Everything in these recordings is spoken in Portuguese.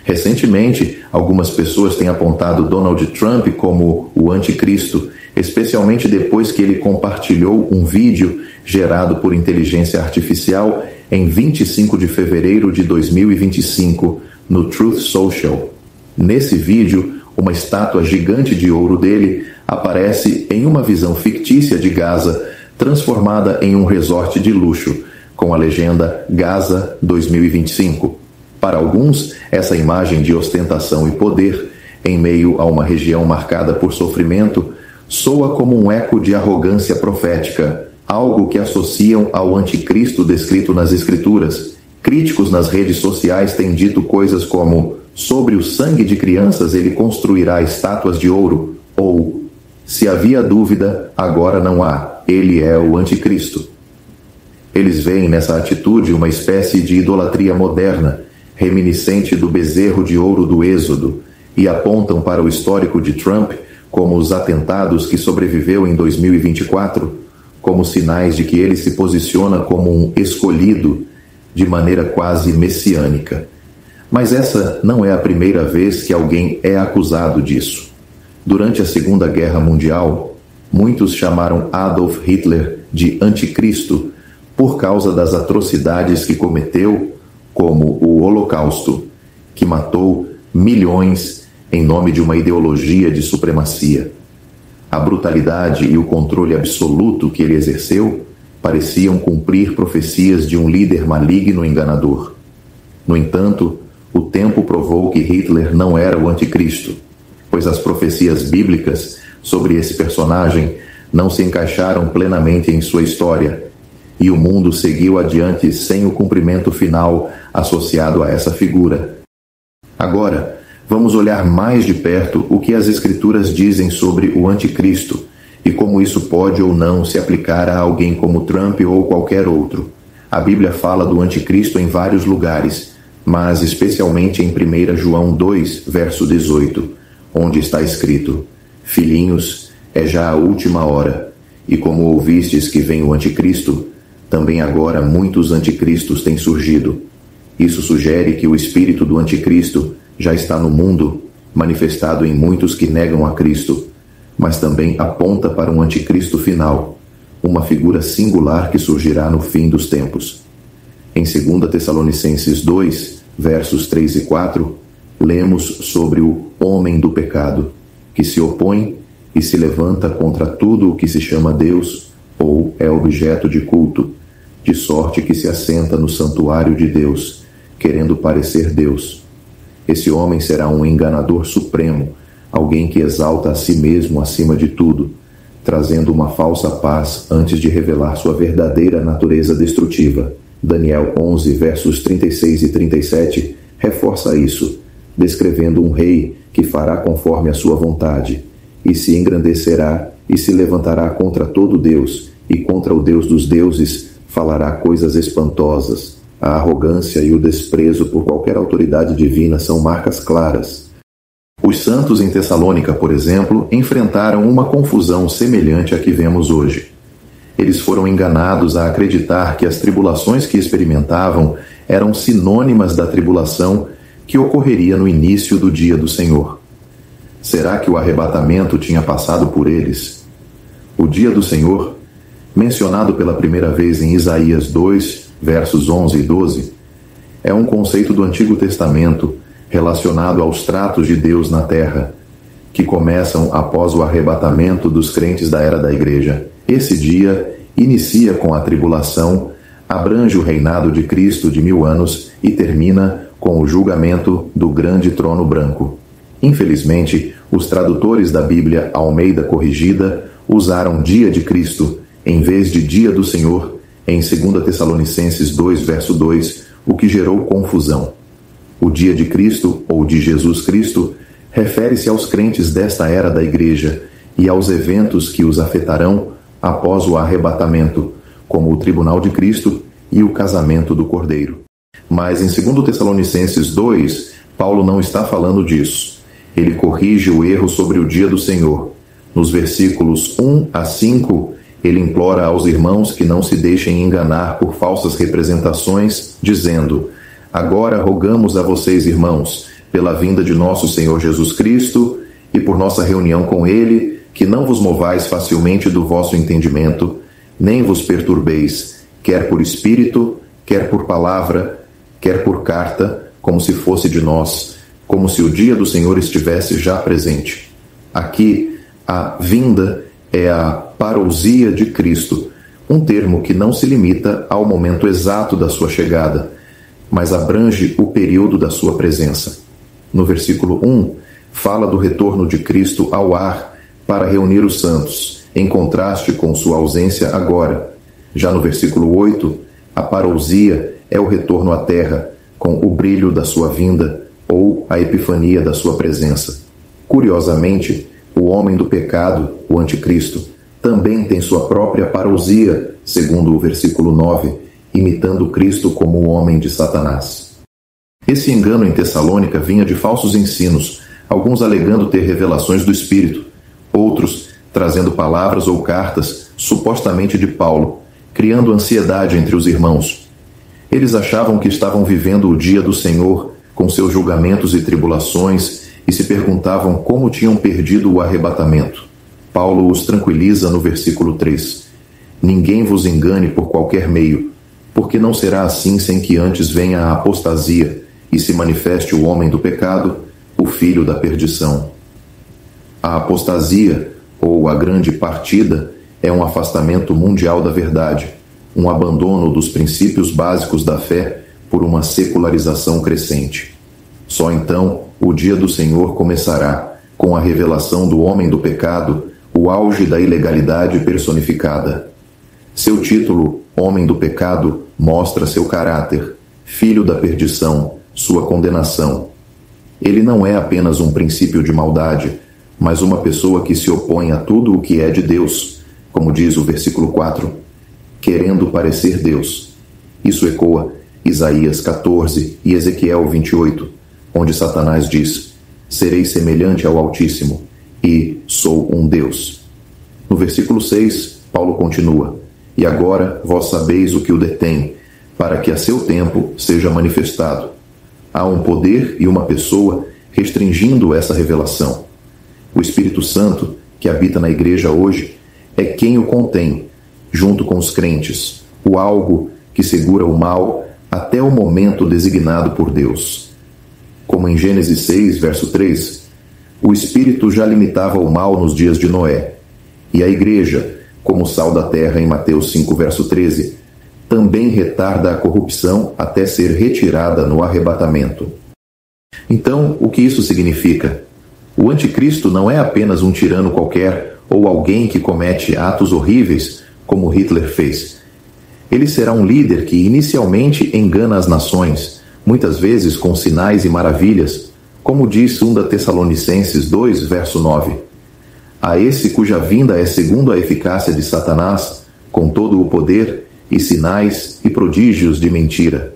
Recentemente, algumas pessoas têm apontado Donald Trump como o anticristo, especialmente depois que ele compartilhou um vídeo gerado por inteligência artificial em 25 de fevereiro de 2025 no Truth Social. Nesse vídeo, uma estátua gigante de ouro dele aparece em uma visão fictícia de Gaza, transformada em um resort de luxo, com a legenda Gaza 2025. Para alguns, essa imagem de ostentação e poder, em meio a uma região marcada por sofrimento, soa como um eco de arrogância profética, algo que associam ao anticristo descrito nas Escrituras. Críticos nas redes sociais têm dito coisas como: sobre o sangue de crianças ele construirá estátuas de ouro, ou se havia dúvida, agora não há, ele é o anticristo. Eles veem nessa atitude uma espécie de idolatria moderna, reminiscente do bezerro de ouro do Êxodo, e apontam para o histórico de Trump, como os atentados que sobreviveu em 2024, como sinais de que ele se posiciona como um escolhido de maneira quase messiânica. Mas essa não é a primeira vez que alguém é acusado disso. Durante a Segunda Guerra Mundial, muitos chamaram Adolf Hitler de anticristo por causa das atrocidades que cometeu, como o Holocausto, que matou milhões em nome de uma ideologia de supremacia. A brutalidade e o controle absoluto que ele exerceu pareciam cumprir profecias de um líder maligno e enganador. No entanto, o tempo provou que Hitler não era o anticristo, pois as profecias bíblicas sobre esse personagem não se encaixaram plenamente em sua história, e o mundo seguiu adiante sem o cumprimento final associado a essa figura. Agora, vamos olhar mais de perto o que as Escrituras dizem sobre o anticristo e como isso pode ou não se aplicar a alguém como Trump ou qualquer outro. A Bíblia fala do anticristo em vários lugares, mas especialmente em 1 João 2, verso 18, onde está escrito: Filhinhos, é já a última hora, e como ouvistes que vem o anticristo, também agora muitos anticristos têm surgido. Isso sugere que o espírito do anticristo já está no mundo, manifestado em muitos que negam a Cristo, mas também aponta para um anticristo final, uma figura singular que surgirá no fim dos tempos. Em 2 Tessalonicenses 2, versos 3 e 4, lemos sobre o homem do pecado, que se opõe e se levanta contra tudo o que se chama Deus ou é objeto de culto, de sorte que se assenta no santuário de Deus, querendo parecer Deus. Esse homem será um enganador supremo, alguém que exalta a si mesmo acima de tudo, trazendo uma falsa paz antes de revelar sua verdadeira natureza destrutiva. Daniel 11, versos 36 e 37, reforça isso, descrevendo um rei que fará conforme a sua vontade, e se engrandecerá e se levantará contra todo Deus, e contra o Deus dos deuses falará coisas espantosas. A arrogância e o desprezo por qualquer autoridade divina são marcas claras. Os santos em Tessalônica, por exemplo, enfrentaram uma confusão semelhante à que vemos hoje. Eles foram enganados a acreditar que as tribulações que experimentavam eram sinônimas da tribulação que ocorreria no início do dia do Senhor. Será que o arrebatamento tinha passado por eles? O dia do Senhor, mencionado pela primeira vez em Isaías 2, versos 11 e 12, é um conceito do Antigo Testamento relacionado aos tratos de Deus na terra, que começam após o arrebatamento dos crentes da era da Igreja. Esse dia inicia com a tribulação, abrange o reinado de Cristo de 1000 anos e termina com o julgamento do grande trono branco. Infelizmente, os tradutores da Bíblia Almeida Corrigida usaram dia de Cristo em vez de dia do Senhor em 2 Tessalonicenses 2, verso 2, o que gerou confusão. O dia de Cristo, ou de Jesus Cristo, refere-se aos crentes desta era da Igreja e aos eventos que os afetarão após o arrebatamento, como o tribunal de Cristo e o casamento do Cordeiro. Mas em 2 Tessalonicenses 2, Paulo não está falando disso. Ele corrige o erro sobre o dia do Senhor. Nos versículos 1 a 5, ele implora aos irmãos que não se deixem enganar por falsas representações, dizendo: Agora rogamos a vocês, irmãos, pela vinda de nosso Senhor Jesus Cristo e por nossa reunião com Ele, que não vos movais facilmente do vosso entendimento, nem vos perturbeis, quer por espírito, quer por palavra, quer por carta, como se fosse de nós, como se o dia do Senhor estivesse já presente. Aqui, a vinda é a parousia de Cristo, um termo que não se limita ao momento exato da sua chegada, mas abrange o período da sua presença. No versículo 1, fala do retorno de Cristo ao ar para reunir os santos, em contraste com sua ausência agora. Já no versículo 8, a parousia é o retorno à terra, com o brilho da sua vinda, ou a epifania da sua presença. Curiosamente, o homem do pecado, o anticristo, também tem sua própria parousia, segundo o versículo 9, imitando Cristo como o homem de Satanás. Esse engano em Tessalônica vinha de falsos ensinos, alguns alegando ter revelações do Espírito, outros trazendo palavras ou cartas, supostamente de Paulo, criando ansiedade entre os irmãos. Eles achavam que estavam vivendo o dia do Senhor, com seus julgamentos e tribulações, e se perguntavam como tinham perdido o arrebatamento. Paulo os tranquiliza no versículo 3. Ninguém vos engane por qualquer meio, porque não será assim sem que antes venha a apostasia e se manifeste o homem do pecado, o filho da perdição. A apostasia, ou a grande partida, é um afastamento mundial da verdade, um abandono dos princípios básicos da fé por uma secularização crescente. Só então o dia do Senhor começará, com a revelação do homem do pecado, o auge da ilegalidade personificada. Seu título, Homem do Pecado, mostra seu caráter, filho da perdição, sua condenação. Ele não é apenas um princípio de maldade, mas uma pessoa que se opõe a tudo o que é de Deus, como diz o versículo 4, querendo parecer Deus. Isso ecoa Isaías 14 e Ezequiel 28, onde Satanás diz: serei semelhante ao Altíssimo, e sou um Deus. No versículo 6, Paulo continua: e agora vós sabeis o que o detém, para que a seu tempo seja manifestado. Há um poder e uma pessoa restringindo essa revelação. O Espírito Santo, que habita na igreja hoje, é quem o contém, junto com os crentes, o algo que segura o mal até o momento designado por Deus. Como em Gênesis 6, verso 3, o Espírito já limitava o mal nos dias de Noé, e a igreja, como sal da terra em Mateus 5, verso 13, também retarda a corrupção até ser retirada no arrebatamento. Então, o que isso significa? O anticristo não é apenas um tirano qualquer ou alguém que comete atos horríveis, como Hitler fez. Ele será um líder que inicialmente engana as nações, muitas vezes com sinais e maravilhas, como diz 2 Tessalonicenses 2, verso 9. A esse cuja vinda é segundo a eficácia de Satanás, com todo o poder e sinais e prodígios de mentira.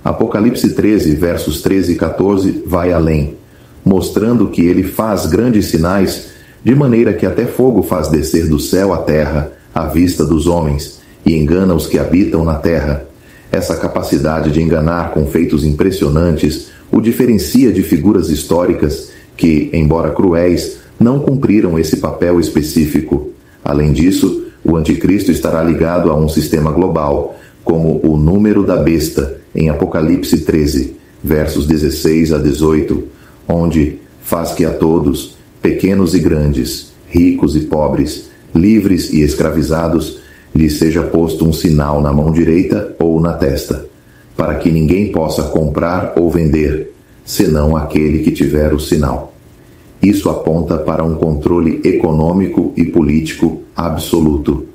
Apocalipse 13, versos 13 e 14 vai além, mostrando que ele faz grandes sinais, de maneira que até fogo faz descer do céu à terra, à vista dos homens, e engana os que habitam na terra. Essa capacidade de enganar com feitos impressionantes o diferencia de figuras históricas que, embora cruéis, não cumpriram esse papel específico. Além disso, o anticristo estará ligado a um sistema global, como o número da besta, em Apocalipse 13, versos 16 a 18, onde faz que a todos, pequenos e grandes, ricos e pobres, livres e escravizados, lhes seja posto um sinal na mão direita ou na testa, para que ninguém possa comprar ou vender, senão aquele que tiver o sinal. Isso aponta para um controle econômico e político absoluto,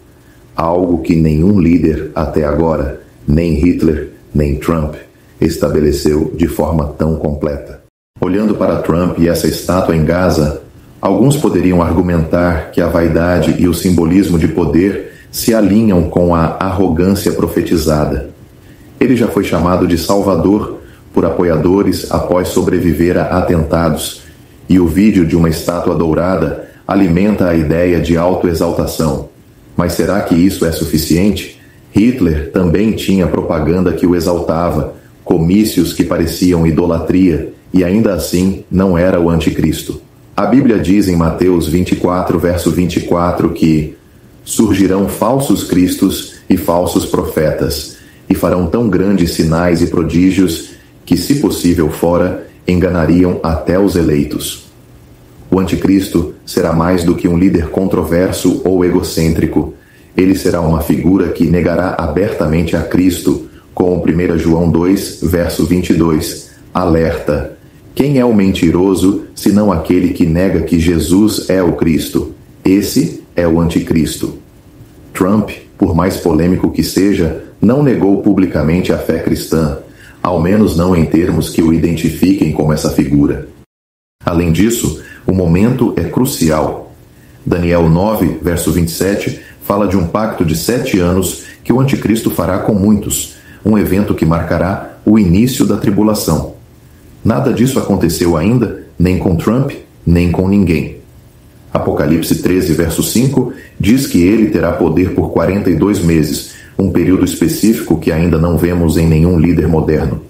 algo que nenhum líder até agora, nem Hitler, nem Trump, estabeleceu de forma tão completa. Olhando para Trump e essa estátua em Gaza, alguns poderiam argumentar que a vaidade e o simbolismo de poder se alinham com a arrogância profetizada. Ele já foi chamado de Salvador por apoiadores após sobreviver a atentados, e o vídeo de uma estátua dourada alimenta a ideia de autoexaltação. Mas será que isso é suficiente? Hitler também tinha propaganda que o exaltava, comícios que pareciam idolatria e ainda assim não era o anticristo. A Bíblia diz em Mateus 24, verso 24, que surgirão falsos cristos e falsos profetas, e farão tão grandes sinais e prodígios que, se possível fora, enganariam até os eleitos. O anticristo será mais do que um líder controverso ou egocêntrico. Ele será uma figura que negará abertamente a Cristo, como 1 João 2, verso 22. Alerta! Quem é o mentiroso, senão aquele que nega que Jesus é o Cristo? Esse é o anticristo. Trump, por mais polêmico que seja, não negou publicamente a fé cristã, ao menos não em termos que o identifiquem como essa figura. Além disso, o momento é crucial. Daniel 9, verso 27, fala de um pacto de 7 anos que o anticristo fará com muitos, um evento que marcará o início da tribulação. Nada disso aconteceu ainda, nem com Trump, nem com ninguém. Apocalipse 13, verso 5, diz que ele terá poder por 42 meses, um período específico que ainda não vemos em nenhum líder moderno.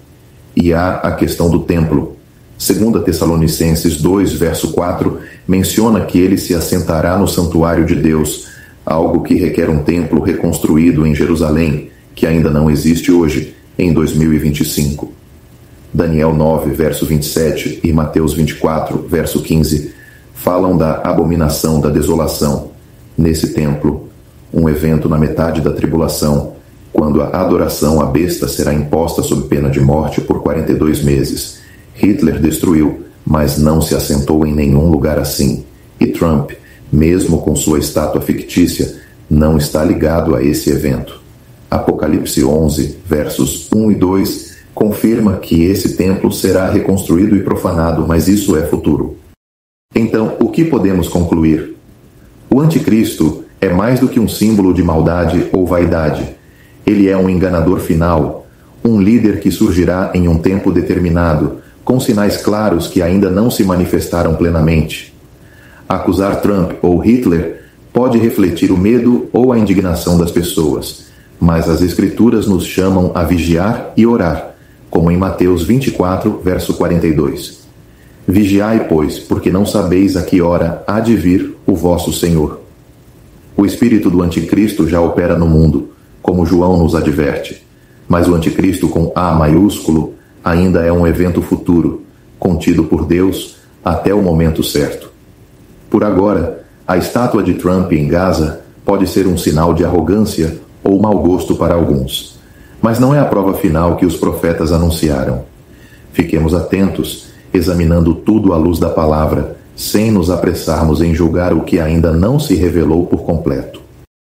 E há a questão do templo. 2 Tessalonicenses 2, verso 4, menciona que ele se assentará no santuário de Deus, algo que requer um templo reconstruído em Jerusalém, que ainda não existe hoje, em 2025. Daniel 9, verso 27 e Mateus 24, verso 15, falam da abominação da desolação nesse templo, um evento na metade da tribulação, quando a adoração à besta será imposta sob pena de morte por 42 meses. Hitler destruiu, mas não se assentou em nenhum lugar assim. E Trump, mesmo com sua estátua fictícia, não está ligado a esse evento. Apocalipse 11, versos 1 e 2, confirma que esse templo será reconstruído e profanado, mas isso é futuro. Então, o que podemos concluir? O anticristo é mais do que um símbolo de maldade ou vaidade. Ele é um enganador final, um líder que surgirá em um tempo determinado, com sinais claros que ainda não se manifestaram plenamente. Acusar Trump ou Hitler pode refletir o medo ou a indignação das pessoas, mas as Escrituras nos chamam a vigiar e orar, como em Mateus 24, verso 42. Vigiai, pois, porque não sabeis a que hora há de vir o vosso Senhor. O espírito do anticristo já opera no mundo, como João nos adverte, mas o anticristo com A maiúsculo ainda é um evento futuro, contido por Deus até o momento certo. Por agora, a estátua de Trump em Gaza pode ser um sinal de arrogância ou mau gosto para alguns, mas não é a prova final que os profetas anunciaram. Fiquemos atentos, examinando tudo à luz da palavra, sem nos apressarmos em julgar o que ainda não se revelou por completo.